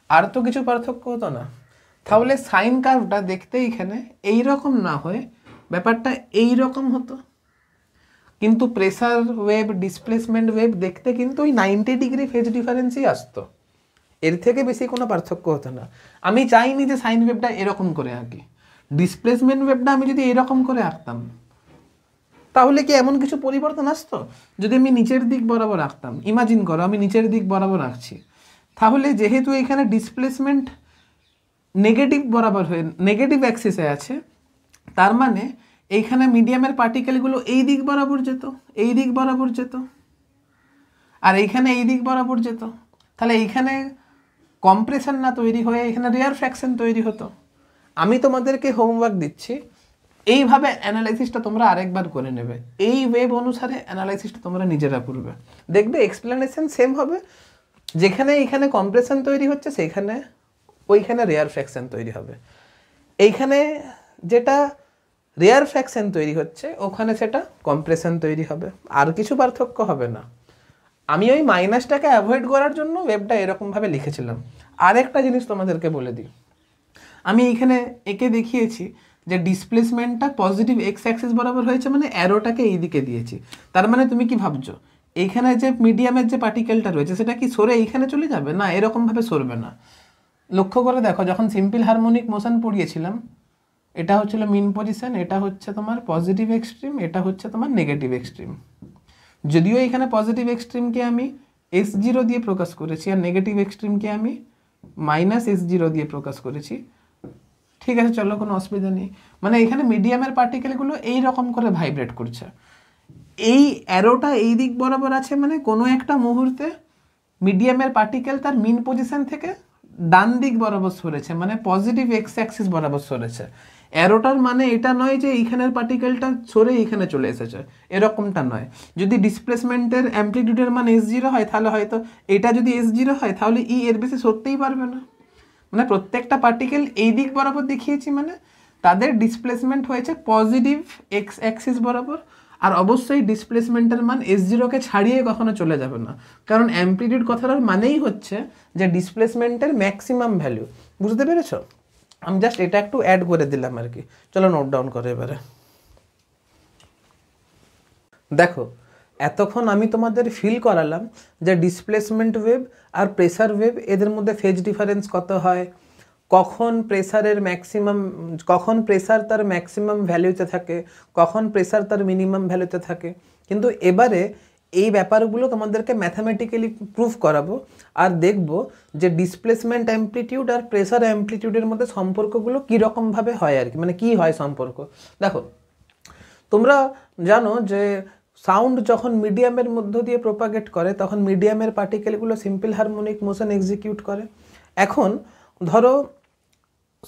আর তো কিছু পার্থক্য হতো না। তাহলে সাইন কার্ভটা দেখতে এখানে এইরকম না হয়ে ব্যাপারটা এইরকম হতো, কিন্তু প্রেসার ওয়েভ ডিসপ্লেসমেন্ট ওয়েভ দেখতে কিন্তু ওই 90 ডিগ্রি ফেজ ডিফারেন্সই আসতো, এর থেকে বেশি কোনো পার্থক্য হতো না। আমি চাইনি যে সাইন ওয়েভটা এরকম করে আঁকি, ডিসপ্লেসমেন্ট ওয়েভটা আমি যদি এরকম করে আঁকতাম তাহলে কি এমন কিছু পরিবর্তন আসতো? যদি আমি নিচের দিক বরাবর আঁকতাম, ইমাজিন করো আমি নিচের দিক বরাবর আঁকছি, তাহলে যেহেতু এখানে ডিসপ্লেসমেন্ট নেগেটিভ বরাবর হয়ে নেগেটিভ অ্যাক্সিসে আছে, তার মানে এইখানে মিডিয়ামের পার্টিকেলগুলো এই দিক বরাবর যেত, এই দিক বরাবর যেত, আর এইখানে এই দিক বরাবর যেত। তাহলে এইখানে কম্প্রেশন না তৈরি হয়ে এখানে রেয়ার ফ্র্যাকশন তৈরি হতো। আমি তোমাদেরকে হোমওয়ার্ক দিচ্ছি, এইভাবে অ্যানালাইসিসটা তোমরা আরেকবার করে নেবে, এই ওয়েভ অনুসারে অ্যানালাইসিসটা তোমরা নিজেরা করবে, দেখবে এক্সপ্লেনেশন সেম হবে। যেখানে এইখানে কম্প্রেশন তৈরি হচ্ছে সেখানে ওইখানে রেয়ার ফ্র্যাকশন তৈরি হবে, এইখানে যেটা রেয়ার ফ্র্যাকশন তৈরি হচ্ছে ওখানে সেটা কম্প্রেশন তৈরি হবে, আর কিছু পার্থক্য হবে না। আমি ওই মাইনাসটাকে অ্যাভয়েড করার জন্য ওয়েভটা এরকমভাবে লিখেছিলাম। আরেকটা জিনিস তোমাদেরকে বলে দিই, আমি এইখানে একে দেখিয়েছি যে ডিসপ্লেসমেন্টটা পজিটিভ এক্স অ্যাক্সিস বরাবর হয়েছে, মানে অ্যারোটাকে এই দিকে দিয়েছি। তার মানে তুমি কি ভাবছো এইখানে যে মিডিয়ামের যে পার্টিকেলটা রয়েছে সেটা কি সরে এইখানে চলে যাবে? না, এরকমভাবে সরবে না। লক্ষ্য করে দেখো, যখন সিম্পল হারমোনিক মোশন পড়িয়েছিলাম, এটা হচ্ছিল মিন পজিশন, এটা হচ্ছে তোমার পজিটিভ এক্সট্রিম, এটা হচ্ছে তোমার নেগেটিভ এক্সট্রিম। যদিও এখানে পজিটিভ এক্সট্রিমকে আমি S0 দিয়ে প্রকাশ করেছি আর নেগেটিভ এক্সট্রিমকে আমি মাইনাস S0 দিয়ে প্রকাশ করেছি, ঠিক আছে চলো, কোনো অসুবিধা নেই। মানে এখানে মিডিয়ামের পার্টিকেলগুলো এই রকম করে ভাইব্রেট করছে, এই অ্যারোটা এই দিক বরাবর আছে, মানে কোনো একটা মুহূর্তে মিডিয়ামের পার্টিকেল তার মিন পজিশন থেকে ডান দিক বরাবর সরেছে, মানে পজিটিভ এক্স অ্যাক্সিস বরাবর সরেছে। অ্যারোটার মানে এটা নয় যে এইখানের পার্টিকেলটা সরে এইখানে চলে এসেছে, এরকমটা নয়। যদি ডিসপ্লেসমেন্টের অ্যামপ্লিটিউডের মান S0 হয় তাহলে হয়তো এটা যদি S0 হয় তাহলে এর বেশি সরতেই পারবে না। মানে প্রত্যেকটা পার্টিকেল এই দিক বরাবর দেখিয়েছি, মানে তাদের ডিসপ্লেসমেন্ট হয়েছে পজিটিভ এক্স অ্যাক্সিস বরাবর, আর অবশ্যই ডিসপ্লেসমেন্টের মান S0কে ছাড়িয়ে কখনো চলে যাবে না, কারণ অ্যামপ্লিটিউড কথাটার মানেই হচ্ছে যে ডিসপ্লেসমেন্টের ম্যাক্সিমাম ভ্যালু। বুঝতে পেরেছ? আমি জাস্ট এটা একটু অ্যাড করে দিলাম আর কি। চলো নোট ডাউন করো এবারে। দেখো, এতক্ষণ আমি তোমাদের ফিল করালাম যে ডিসপ্লেসমেন্ট ওয়েভ আর প্রেসার ওয়েভ এদের মধ্যে ফেজ ডিফারেন্স কত হয়, কখন প্রেসারের ম্যাক্সিমাম, কখন প্রেসার তার ম্যাক্সিমাম ভ্যালুতে থাকে, কখন প্রেসার তার মিনিমাম ভ্যালুতে থাকে। কিন্তু এবারে এই ব্যাপারগুলো তোমাদেরকে ম্যাথামেটিক্যালি প্রুফ করাবো আর দেখব যে ডিসপ্লেসমেন্ট অ্যামপ্লিটিউড আর প্রেসার অ্যামপ্লিটিউডের মধ্যে সম্পর্কগুলো কীরকমভাবে হয় আর কি, মানে কী হয় সম্পর্ক। দেখো, তোমরা জানো যে সাউন্ড যখন মিডিয়ামের মধ্য দিয়ে প্রোপাগেট করে তখন মিডিয়ামের পার্টিকেলগুলো সিম্পল হারমোনিক মোশন এক্সিকিউট করে। এখন ধরো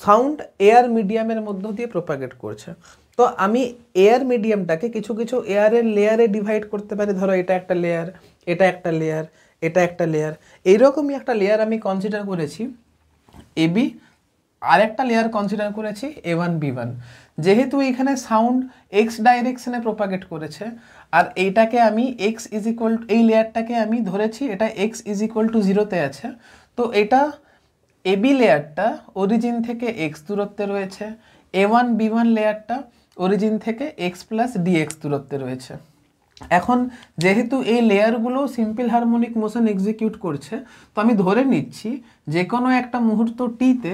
সাউন্ড এয়ার মিডিয়ামের মধ্য দিয়ে প্রোপাগেট করছে, তো আমি এয়ার মিডিয়ামটাকে কিছু কিছু এয়ারের লেয়ারে ডিভাইড করতে পারি। ধরো এটা একটা লেয়ার, এটা একটা লেয়ার, এটা একটা লেয়ার, এইরকমই একটা লেয়ার আমি কনসিডার করেছি AB, আর একটা লেয়ার কনসিডার করেছি A1 B1। যেহেতু এখানে সাউন্ড এক্স ডাইরেকশনে প্রোপাগেট করেছে আর এইটাকে আমি এক্স ইজ ইকুয়াল, এই লেয়ারটাকে আমি ধরেছি এটা এক্স ইজ ইকুয়াল টু 0-তে আছে, তো এটা এবি লেয়ারটা অরিজিন থেকে এক্স দূরত্বে রয়েছে, A1 B1 লেয়ারটা অরিজিন থেকে এক্স প্লাস ডিএক্স দূরত্বে রয়েছে। এখন যেহেতু এই লেয়ারগুলো সিম্পল হারমোনিক মোশন এক্সিকিউট করছে, তো আমি ধরে নিচ্ছি যে কোনো একটা মুহূর্ত টিতে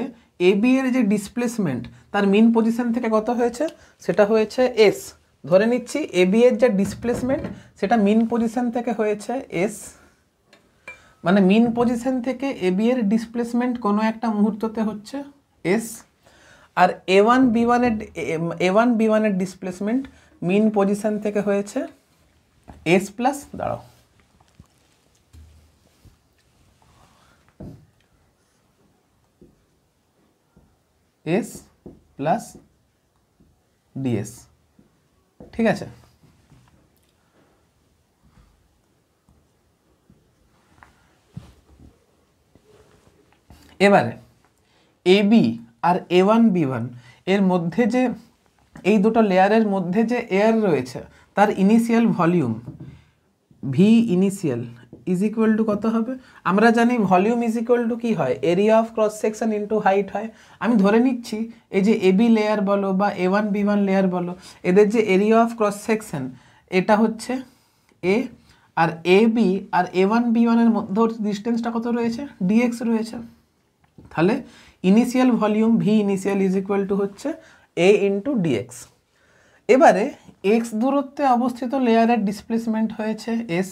এবি এর যে ডিসপ্লেসমেন্ট তার মিন পজিশন থেকে কত হয়েছে, সেটা হয়েছে এস। ধরে নিচ্ছি এবি এর যে ডিসপ্লেসমেন্ট সেটা মিন পজিশন থেকে হয়েছে এস, মানে মিন পজিশন থেকে এবি এর ডিসপ্লেসমেন্ট কোনো একটা মুহূর্ততে হচ্ছে এস, আর A1 B1 এর ডিসপ্লেসমেন্ট মিন পজিশন থেকে হয়েছে এস প্লাস, দাঁড়াও, এস প্লাস ডিএস। ঠিক আছে, এবারে এবি আর A1 B1 এর মধ্যে যে এই দুটো লেয়ারের মধ্যে যে এয়ার রয়েছে তার initial volume V initial is equal to কত হবে? আমরা জানি ভলিউম ইজ ইকুয়াল টু কী হয়, area of cross section into height হয়। আমি ধরে নিচ্ছি এই যে এবি লেয়ার বলো বা A1 B1 লেয়ার বলো, এদের যে এরিয়া অফ ক্রস সেকশন এটা হচ্ছে এ, আর এবি আর A1 B1 এর মধ্যে ডিস্টেন্সটা কত রয়েছে, ডিএক্স রয়েছে। তাহলে initial volume V initial is equal to হচ্ছে এ ইন্টু ডিএক্স। এবারে এক্স দূরত্বে অবস্থিত লেয়ারের ডিসপ্লেসমেন্ট হয়েছে এস,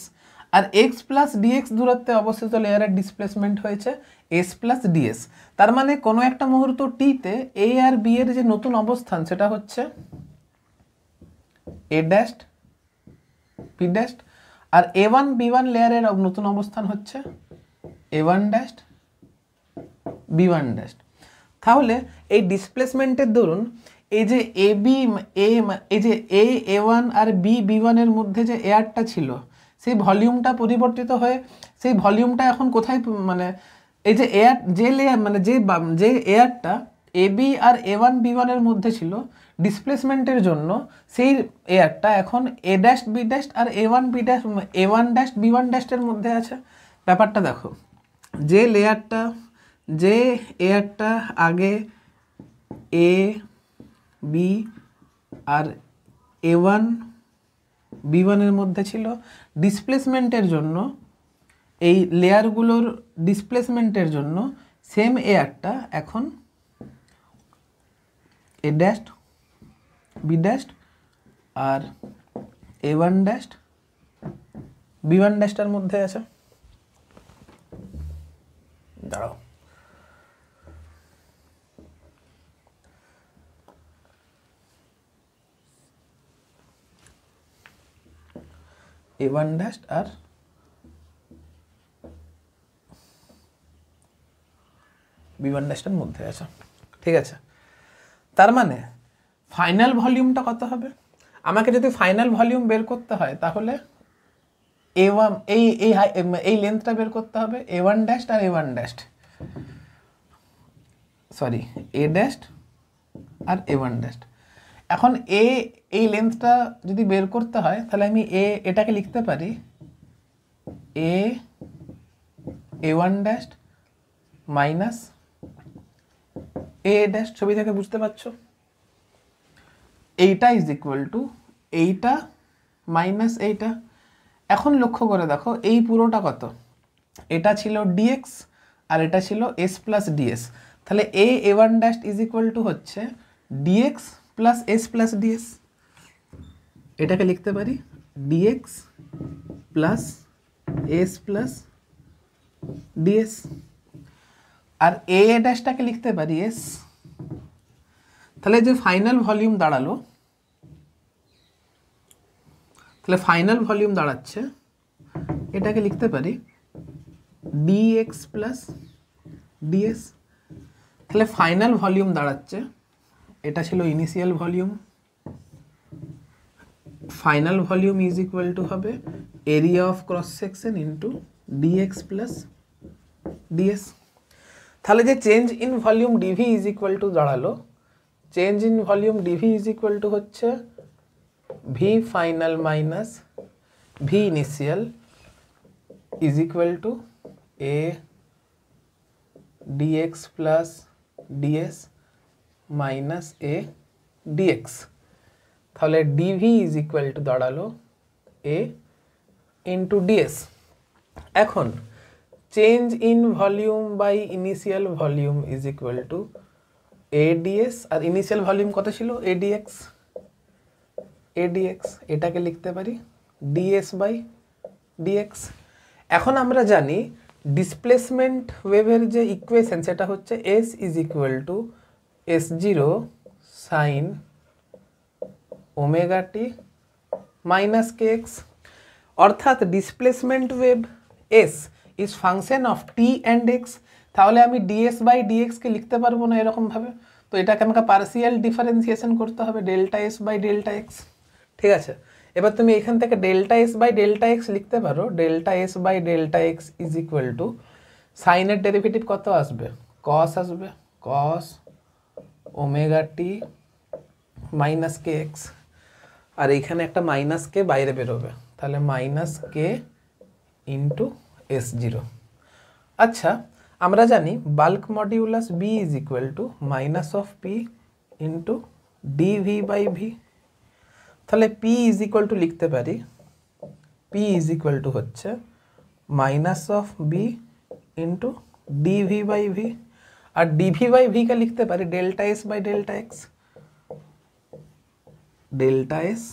আর এক্স প্লাস ডিএক্স দূরত্বে অবস্থিত লেয়ারের ডিসপ্লেসমেন্ট হয়েছে এস প্লাস ডিএস। তার মানে কোনো একটা মুহূর্ত টিতে এ আর বি এর যে নতুন অবস্থান সেটা হচ্ছে a dash B dash, R A1 B1 লেয়ারের নতুন অবস্থান হচ্ছে A1 ড্যাশ B1 ড্যাশ। তাহলে এই ডিসপ্লেসমেন্টের দরুন এই যে এই যে A1 আর B1 এর মধ্যে যে এয়ারটা ছিল সেই ভলিউমটা পরিবর্তিত হয়ে সেই ভলিউমটা এখন কোথায়, মানে এই যে এয়ার যে লেয়ার মানে যে এয়ারটা এবি আর A1 B1 এর মধ্যে ছিল ডিসপ্লেসমেন্টের জন্য, সেই এয়ারটা এখন a dash B dash R A1 dash B1 ড্যাশের মধ্যে আছে। ব্যাপারটা দেখো, যে এয়ারটা আগে A B R A1 B1 এর মধ্যে ছিল, ডিসপ্লেসমেন্টের জন্য এই লেয়ারগুলোর ডিসপ্লেসমেন্টের জন্য সেম এয়ারটা এখন a dash B dash R A1 dash B1 ড্যাশটার মধ্যে আছে। দাঁড়াও, A1 ড্যাশ আর B1 ড্যাশটার মধ্যে আছে। ঠিক আছে, তার মানে ফাইনাল ভলিউমটা কত হবে? আমাকে যদি ফাইনাল ভলিউম বের করতে হয় তাহলে A1 এই লেন্থটা বের করতে হবে, A1 dash R A1 dash, sorry a dash R A1 dash. এখন এই লেন্থটা যদি বের করতে হয় তাহলে আমি এটাকে লিখতে পারি A1 dash minus a dash. ছবি থেকে বুঝতে পারছো, এইটা ইজ ইকুয়াল টু এইটা মাইনাস এইটা। এখন লক্ষ্য করে দেখো এই পুরোটা কত, এটা ছিল ডিএক্স আর এটা ছিল এস প্লাস ডিএস। তাহলে A1 dash is equal to হচ্ছে dx plus s plus ds. এটাকে লিখতে পারি dx plus s plus ds, আর এ ড্যাশটাকে লিখতে পারি এস। তাহলে যে ফাইনাল ভলিউম দাঁড়ালো, তাহলে ফাইনাল ভলিউম দাঁড়াচ্ছে, এটাকে লিখতে পারি ডিএক্স প্লাস ডিএস। তাহলে ফাইনাল ভলিউম দাঁড়াচ্ছে, এটা ছিল initial volume, final volume is equal to হবে area of cross section into dx plus ds. তাহলে যে change in volume dv is equal to দাঁড়ালো, change in volume dv is equal to হচ্ছে v final minus v initial is equal to dx plus ds minus a dx, তাহলে dv is equal to দাঁড়ালো a into ds। এখন change in volume by initial volume is equal to a ds, আর initial volume কত ছিল a dx, এটাকে লিখতে পারি ds by dx। এখন আমরা জানি ডিসপ্লেসমেন্ট ওয়েভের যে ইকুয়েশন সেটা হচ্ছে s is equal to s0 sine omega T minus kx, অর্থাৎ displacement wave s is function of t and x। তাহলে আমি ds বাই dx কে লিখতে পারবো না এরকম ভাবে, তো এটাকে আমাকে পার্সিয়াল ডিফারেন্সিয়েশন করতে হবে delta s by delta x। ঠিক আছে, এবার তুমি এখান থেকে delta s by delta x লিখতে পারো, delta s by delta x is equal to সাইনের ডেরিভেটিভ কত আসবে, cos আসবে, cos ওমেগা টি মাইনাস kx, আর এইখানে একটা মাইনাস কে বাইরে বেরোবে, তাহলে মাইনাস কে ইন্টু s0। আচ্ছা, আমরা জানি bulk modulus b is equal to minus of p into dv by v, তাহলে p ইজ ইকুয়াল টু লিখতে পারি p ইজ ইকুয়াল টু হচ্ছে minus of b into dv by v, আর dv by v কে লিখতে পারি delta s by delta x, delta s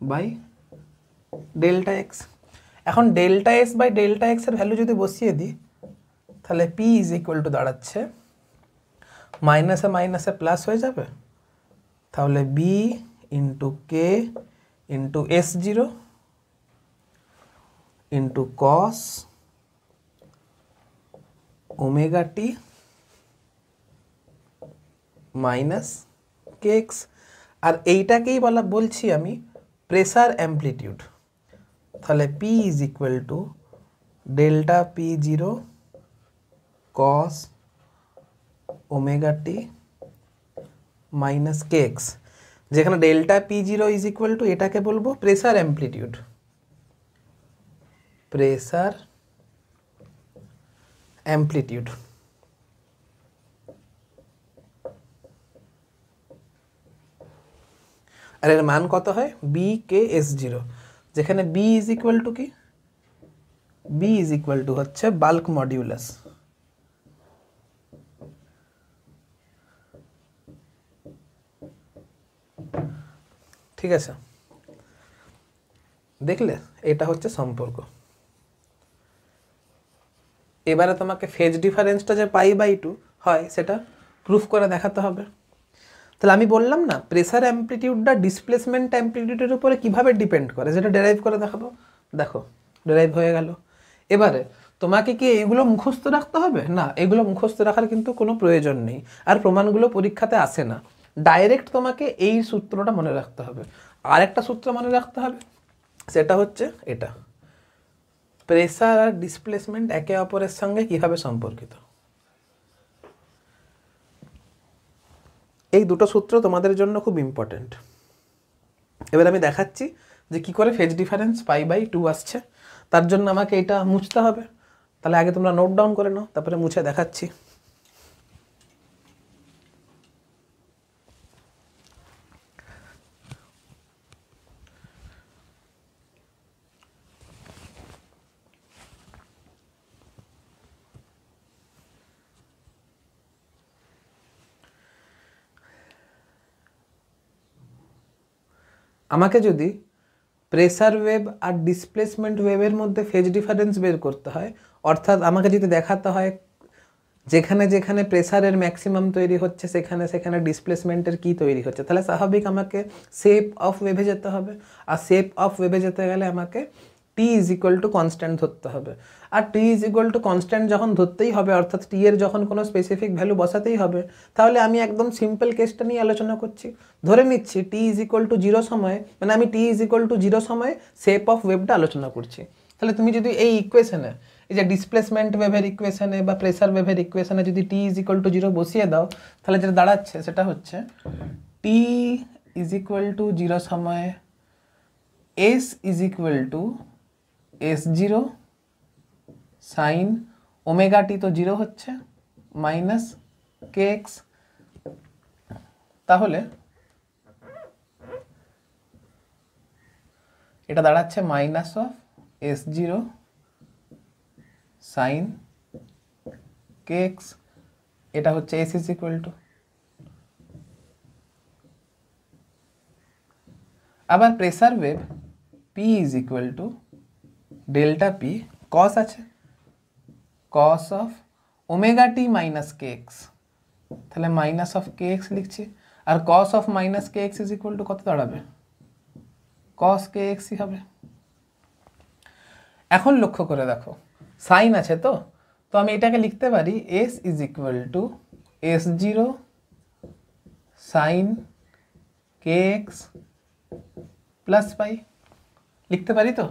by delta x. এখন delta s by delta x এর value যদি বসিয়ে দিই, তাহলে p ইজ ইকুয়াল টু দাঁড়াচ্ছে মাইনাসে মাইনাসে প্লাস হয়ে যাবে, তাহলে b into k into s0 into cos omega টি মাইনাস kx, আর এইটাকেই বলছি আমি প্রেসার অ্যামপ্লিটিউড, তাহলে p is equal to delta p0 cos omega T minus kx, যেখানে delta p0 is equal to এটাকে বলবো প্রেসার অ্যামপ্লিটিউড, প্রেসার অ্যামপ্লিটিউড। আর এর মান কত হয় বি কে s0, যেখানে b ইজ ইকুয়াল টু কি, b ইজ ইকুয়াল টু হচ্ছে বাল্ক মডিউলাস, ঠিক আছে, দেখলে এটা হচ্ছে সম্পর্ক। এবারে তোমাকে ফেজ ডিফারেন্সটা যে π/2 হয় সেটা প্রুফ করে দেখাতে হবে। তাহলে আমি বললাম না প্রেসার অ্যামপ্লিটিউডটা ডিসপ্লেসমেন্ট অ্যামপ্লিটিউডের উপরে কিভাবে ডিপেন্ড করে, যেটা ডেরাইভ করে দেখাবো। দেখো ডেরাইভ হয়ে গেল। এবারে তোমাকে কি এগুলো মুখস্থ রাখতে হবে? না, এগুলো মুখস্থ রাখার কিন্তু কোনো প্রয়োজন নেই, আর প্রমাণগুলো পরীক্ষাতে আসে না। ডাইরেক্ট তোমাকে এই সূত্রটা মনে রাখতে হবে। আর একটা সূত্র মনে রাখতে হবে, সেটা হচ্ছে এটা, প্রেসার আর ডিসপ্লেসমেন্ট একে অপরের সঙ্গে কিভাবে সম্পর্কিত। এই দুটো সূত্র তোমাদের জন্য খুব ইম্পর্টেন্ট। এবার আমি দেখাচ্ছি যে কি করে ফেজ ডিফারেন্স π/2 আসছে। তার জন্য আমাকে এটা মুছতে হবে। তাহলে আগে তোমরা নোট ডাউন করে নাও, তারপরে মুছে দেখাচ্ছি। আমাকে যদি প্রেসার ওয়েভ আর ডিসপ্লেসমেন্ট ওয়েভের মধ্যে ফেজ ডিফারেন্স বের করতে হয়, অর্থাৎ আমাকে যদি দেখাতে হয় যেখানে যেখানে প্রেসারের ম্যাক্সিমাম তৈরি হচ্ছে সেখানে সেখানে ডিসপ্লেসমেন্টের কি তৈরি হচ্ছে, তাহলে স্বাভাবিক আমাকে শেপ অফ ওয়েভে যেতে হবে। আর শেপ অফ ওয়েভে যেতে গেলে আমাকে টি ইজ ইকুয়াল টু কনস্ট্যান্ট ধরতে হবে। আর টি ইজ ইকুয়াল টু কনস্ট্যান্ট যখন ধরতেই হবে, অর্থাৎ টি এর যখন কোনো স্পেসিফিক ভ্যালু বসাতেই হবে, তাহলে আমি একদম সিম্পল কেসটা নিয়ে আলোচনা করছি। ধরে নিচ্ছি টি ইজ ইকুয়াল টু 0 সময়ে, মানে আমি টি ইজ ইকুয়াল টু 0 সময়ে শেপ অফ ওয়েভটা আলোচনা করছি। তাহলে তুমি যদি এই ইকুয়েশনে, এই যে ডিসপ্লেসমেন্ট ওয়েভের ইকুয়েশনে বা প্রেসার ওয়েভের ইকুয়েশনে যদি টি ইজ ইকুয়াল টু 0 বসিয়ে দাও, তাহলে যেটা দাঁড়াচ্ছে সেটা হচ্ছে টি ইজ ইকুয়াল টু 0 সময়ে S is equal to S0 sine omega t, তো 0 হচ্ছে, মাইনাস কে এক্স, তাহলে এটা দাঁড়াচ্ছে minus of S zero sine k x, এটা হচ্ছে এস ইজ ইকুয়াল টু, আবার pressure wave P is equal to delta P cos আছে, cos of omega T minus K x, তাহলে মাইনাস অফ কে এক্স লিখছি, আর cos of minus K x is equal to কত দাঁড়াবে, কস কে এক্সই হবে। এখন লক্ষ্য করে দেখো সাইন আছে, তো তো আমি এটাকে লিখতে পারি S is equal two S zero sine k x plus পাই, লিখতে পারি তো।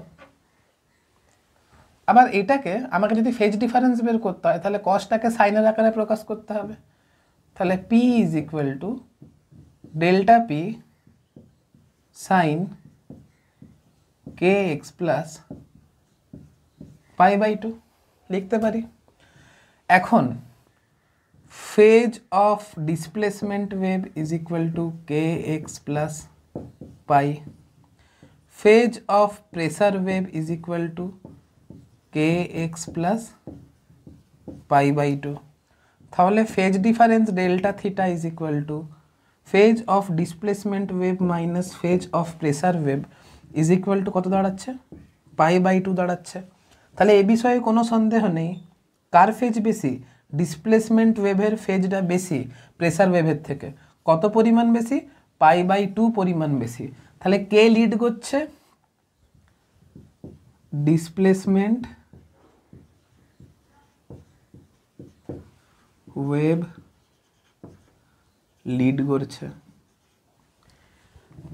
আবার এটাকে আমাকে যদি ফেজ ডিফারেন্স বের করতে হয় তাহলে কসটাকে সাইনের আকারে প্রকাশ করতে হবে, তাহলে P is equal to delta P sine k x plus pi by two লিখতে পারি। এখন phase of displacement wave is equal to k x plus pi, phase of pressure wave is equal to k x plus pi by two, তাহলে phase difference delta theta is equal to phase of displacement wave minus phase of pressure wave is equal to কত দাঁড়াচ্ছে, পাই by two দাঁড়াচ্ছে। তাহলে এ বিষয়ে কোনো সন্দেহ নেই, কার phase বেশি, ডিসপ্লেসমেন্ট ওয়েভের ফেজটা বেশি প্রেসার ওয়েভের থেকে, কত পরিমাণ বেশি, পাই বাই টু পরিমাণ বেশি। তাহলে কে লিড করছে, ডিসপ্লেসমেন্ট ওয়েভ লিড করছে,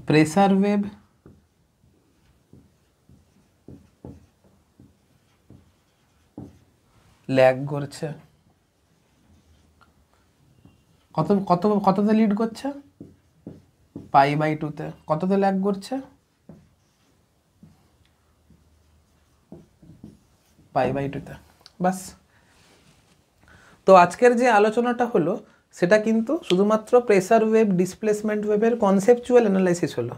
প্রেসার ওয়েভ ল্যাগ করছে। কত কত কততে লিড করছে, পাই বাই টুতে। কততে ল্যাগ করছে, পাই বাই টুতে। বাস। তো আজকের যে আলোচনাটা হলো সেটা কিন্তু শুধুমাত্র প্রেসার ওয়েভ ডিসপ্লেসমেন্ট ওয়েভের কনসেপচুয়াল অ্যানালাইসিস হলো।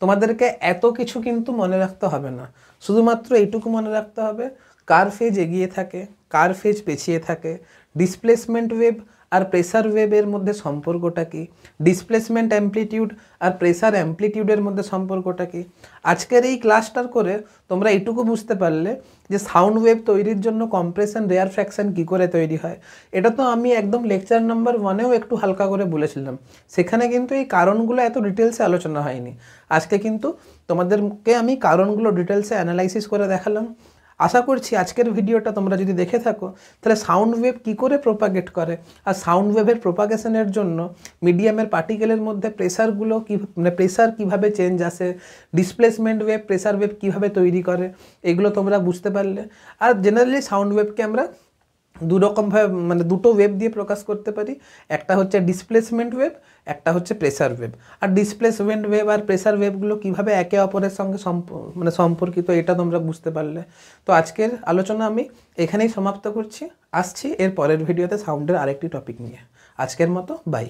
তোমাদেরকে এত কিছু কিন্তু মনে রাখতে হবে না, শুধুমাত্র এইটুকু মনে রাখতে হবে কার ফেজ এগিয়ে থাকে, কার ফেজ পেছিয়ে থাকে, ডিসপ্লেসমেন্ট ওয়েভ আর প্রেসার ওয়েভের মধ্যে সম্পর্কটা কী, ডিসপ্লেসমেন্ট অ্যাম্প্লিটিউড আর প্রেসার অ্যাম্প্লিটিউডের মধ্যে সম্পর্কটা কী। আজকের এই ক্লাসটার করে তোমরা এইটুকু বুঝতে পারলে যে সাউন্ড ওয়েভ তৈরির জন্য কম্প্রেশন রেয়ার ফ্র্যাকশন কী করে তৈরি হয়। এটা তো আমি একদম লেকচার নাম্বার 1-এও একটু হালকা করে বলেছিলাম, সেখানে কিন্তু এই কারণগুলো এত ডিটেলসে আলোচনা হয়নি। আজকে কিন্তু তোমাদেরকে আমি কারণগুলো ডিটেলসে অ্যানালাইসিস করে দেখালাম। আশা করছি আজকের ভিডিওটা তোমরা যদি দেখে থাকো তাহলে সাউন্ড ওয়েভ কী করে প্রোপাগেট করে, আর সাউন্ড ওয়েভের প্রোপাগেশনের জন্য মিডিয়ামের পার্টিকেলের মধ্যে প্রেসারগুলো কী, মানে প্রেসার কীভাবে চেঞ্জ আসে, ডিসপ্লেসমেন্ট ওয়েভ প্রেসার ওয়েভ কীভাবে তৈরি করে, এগুলো তোমরা বুঝতে পারলে। আর জেনারেলি সাউন্ড ওয়েভকে আমরা দুরকমভাবে, মানে দুটো ওয়েভ দিয়ে প্রকাশ করতে পারি, একটা হচ্ছে ডিসপ্লেসমেন্ট ওয়েভ, একটা হচ্ছে প্রেসার ওয়েভ। আর ডিসপ্লেসমেন্ট ওয়েভ আর প্রেসার ওয়েভগুলো কীভাবে একে অপরের সঙ্গে সম্পর্কিত এটা তোমরা বুঝতে পারলে। তো আজকের আলোচনা আমি এখানেই সমাপ্ত করছি, আসছি এর পরের ভিডিওতে সাউন্ডের আরেকটি টপিক নিয়ে। আজকের মতো বাই।